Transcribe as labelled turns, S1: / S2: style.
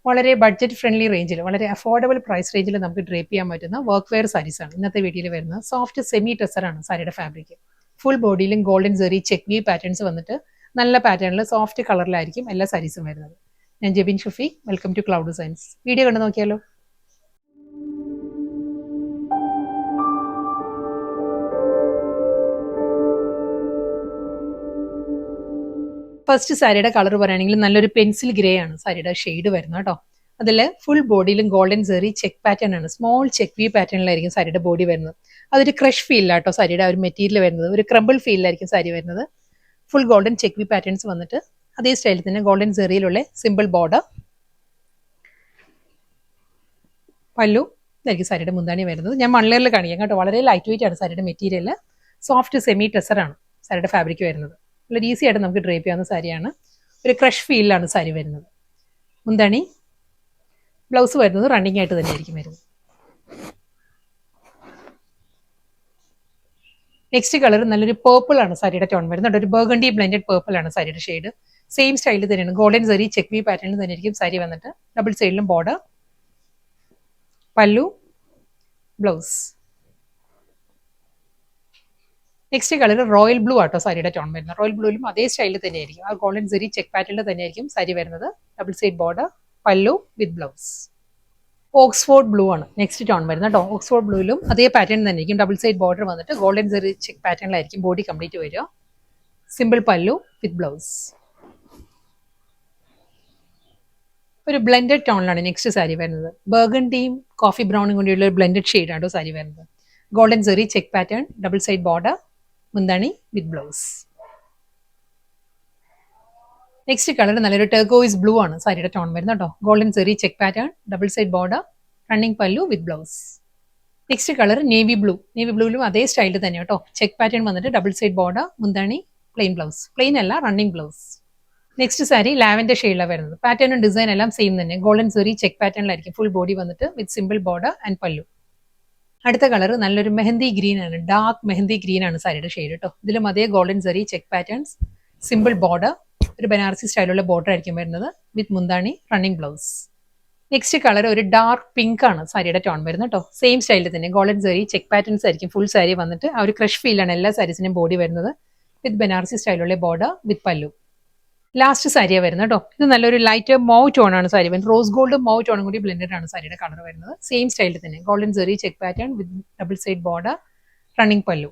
S1: വളരെ budget friendly റേഞ്ചിൽ വളരെ അഫോർഡബിൾ പ്രൈസ് റേഞ്ചിൽ നമുക്ക് ഡ്രേപ്പ് ചെയ്യാൻ പറ്റുന്ന വർക്ക് വെയർ സാരീസ് ആണ് ഇന്നത്തെ വീഡിയോയിൽ വരുന്നത്. സോഫ്റ്റ് സെമി ടെസറാണ് സാരിയുടെ ഫാബ്രിക്. ഫുൾ ബോഡിയിലും golden zari check V patterns വന്നിട്ട് നല്ല പാറ്റേണിൽ സോഫ്റ്റ് കളറിലായിരിക്കും എല്ലാ സാരീസും വരുന്നത്. ഞാൻ Jebin Shafi, welcome to cloud designs. Video കണ്ടു നോക്കിയാലോ. ഫസ്റ്റ് സാരിയുടെ കളർ പറയുകയാണെങ്കിൽ നല്ലൊരു പെൻസിൽ ഗ്രേ ആണ് സാരിയുടെ ഷെയ്ഡ് വരുന്നത് കേട്ടോ. അതിൽ ഫുൾ ബോഡിയിലും ഗോൾഡൻ സെറി ചെക്ക് പാറ്റേൺ ആണ്, സ്മോൾ ചെക്ക് വി പാറ്റേണിലായിരിക്കും സാരിയുടെ ബോഡി വരുന്നത്. അതൊരു ക്രഷ് ഫീലിലാട്ടോ സാരിയുടെ ഒരു മെറ്റീരിയൽ വരുന്നത്, ഒരു ക്രംബിൾ ഫീലിലായിരിക്കും സാരി വരുന്നത്. Full golden check V patterns വന്നിട്ട് അതേ സ്റ്റൈലിൽ തന്നെ ഗോൾഡൻ സെറിയിലുള്ള സിമ്പിൾ ബോർഡർ. പല്ലു ഇതായിരിക്കും സാരിയുടെ മുന്താണി വരുന്നത്. ഞാൻ മൺലെയറിൽ കാണിക്കാം കേട്ടോ. വളരെ ലൈറ്റ് വെയിറ്റ് ആണ് സാരിയുടെ മെറ്റീരിയൽ. സോഫ്റ്റ് സെമി ടെസറാണ് സാരിയുടെ ഫാബ്രിക് വരുന്നത്. വളരെ ഈസി ആയിട്ട് നമുക്ക് ഡ്രേപ്പ് ചെയ്യാവുന്ന സാരിയാണ്. ഒരു ക്രഷ് ഫീലിലാണ് സാരി വരുന്നത്. മുന്താണി, ബ്ലൗസ് വരുന്നത് റണ്ണിങ് ആയിട്ട് തന്നെ ആയിരിക്കും വരുന്നത്. നെക്സ്റ്റ് കളർ നല്ലൊരു പേർപ്പിൾ ആണ് സാരിയുടെ ടോൺ വരുന്നത്. ഒരു ബർഗണ്ടി ബ്ലെൻഡഡ് പേർപ്പിൾ ആണ് സാരിയുടെ ഷെയ്ഡ്. സെയിം സ്റ്റൈലിൽ തന്നെയാണ് ഗോൾഡൻ സെറി ചെക്ക് വി പാറ്റേണിൽ തന്നെ ആയിരിക്കും സാരി വന്നിട്ട്. ഡബിൾ സൈഡിലും ബോർഡർ, പല്ലു, blouse. Next colour royal blue ആട്ടോ സാരിയുടെ ടോൺ വരുന്നത്. റോയൽ ബ്ലൂയിലും അതേ സ്റ്റൈലിൽ തന്നെ ആയിരിക്കും, ആ ഗോൾഡൻ സെറി ചെക്ക് പാറ്റേണിൽ തന്നെ ആയിരിക്കും സാരി വരുന്നത്. ഡബിൾ സൈഡ് ബോർഡർ, പല്ലു വിത്ത് ബ്ലൗസ്. ഓക്സ്ഫോർഡ് ബ്ലൂ ആണ് നെക്സ്റ്റ് ടോൺ വരുന്നത് കേട്ടോ. ഓക്സ്ഫോർഡ് ബ്ലൂയിലും അതേ പാറ്റേൺ തന്നെ ആയിരിക്കും. ഡബിൾ സൈഡ് ബോർഡർ വന്നിട്ട് golden zari check പാറ്റേണിലായിരിക്കും body complete വരിക. സിമ്പിൾ പല്ലു വിത്ത് ബ്ലൗസ്. ഒരു ബ്ലെൻഡഡ് ടോണിലാണ് നെക്സ്റ്റ് സാരി വരുന്നത്. ബർഗണ്ടിയും കോഫി ബ്രൗണും കൂടിയുള്ള ഒരു ബ്ലെൻഡഡ് ഷെയ്ഡാട്ടോ സാരി വരുന്നത്. Golden zari check pattern, double side border, മുന്താണി വിത്ത് ബ്ലൗസ്. നെക്സ്റ്റ് കളർ നല്ലൊരു ടെർക്കോയിസ് ബ്ലൂ ആണ് സാരിയുടെ ടോൺ വരുന്നത് കേട്ടോ. Golden zari check pattern, double side border, running pallu with blouse. Next colour navy blue. Navy ബ്ലൂവിലും അതേ സ്റ്റൈലിൽ തന്നെ കേട്ടോ. ചെക്ക് പാറ്റേൺ വന്നിട്ട് ഡബിൾ സൈഡ് ബോർഡർ, മുന്താണി പ്ലെയിൻ ബ്ലൗസ്. പ്ലെയിൻ അല്ല, running blouse. Next sari lavender ഷെയ്ഡിലാണ് വരുന്നത്. പാറ്റേണും ഡിസൈൻ എല്ലാം സെയിം തന്നെ. ഗോൾഡൻ സെറി ചെക്ക് പാറ്റേണിലായിരിക്കും ഫുൾ ബോഡി വന്നിട്ട് with simple border and pallu. അടുത്ത കളർ നല്ലൊരു മെഹന്തി ഗ്രീൻ ആണ്. ഡാർക്ക് മെഹന്തി ഗ്രീൻ ആണ് സാരിയുടെ ഷെയ്ഡ് കേട്ടോ. ഇതിലും അതേ golden zari check patterns, simple border, ഒരു ബനാറസി സ്റ്റൈലുള്ള ബോർഡർ ആയിരിക്കും വരുന്നത് വിത്ത് മുന്താണി, റണ്ണിങ് ബ്ലൗസ്. നെക്സ്റ്റ് കളർ ഒരു ഡാർക്ക് പിങ്ക് ആണ് സാരിയുടെ ടോൺ വരുന്നത് കേട്ടോ. സെയിം സ്റ്റൈലിൽ തന്നെ ഗോൾഡൻ സെറി ചെക്ക് പാറ്റേൺസ് ആയിരിക്കും ഫുൾ സാരി വന്നിട്ട്. ആ ഒരു ക്രഷ് ഫീലാണ് എല്ലാ സാരീസിനും ബോഡി വരുന്നത് വിത്ത് ബനാറസി സ്റ്റൈലുള്ള ബോർഡർ വിത്ത് പല്ലു. ലാസ്റ്റ് സാരിയാണ് വരുന്നത് കേട്ടോ. ഇത് നല്ലൊരു ലൈറ്റ് മൗ ടോൺ ആണ് സാരി വരുന്നത്. റോസ് ഗോൾഡ് മൗ ടോണും കൂടി ബ്ലെൻഡഡ് ആണ് സാരിയുടെ കളർ വരുന്നത്. സെയിം സ്റ്റൈലിൽ തന്നെ golden zari check pattern with double side border, running പല്ലു.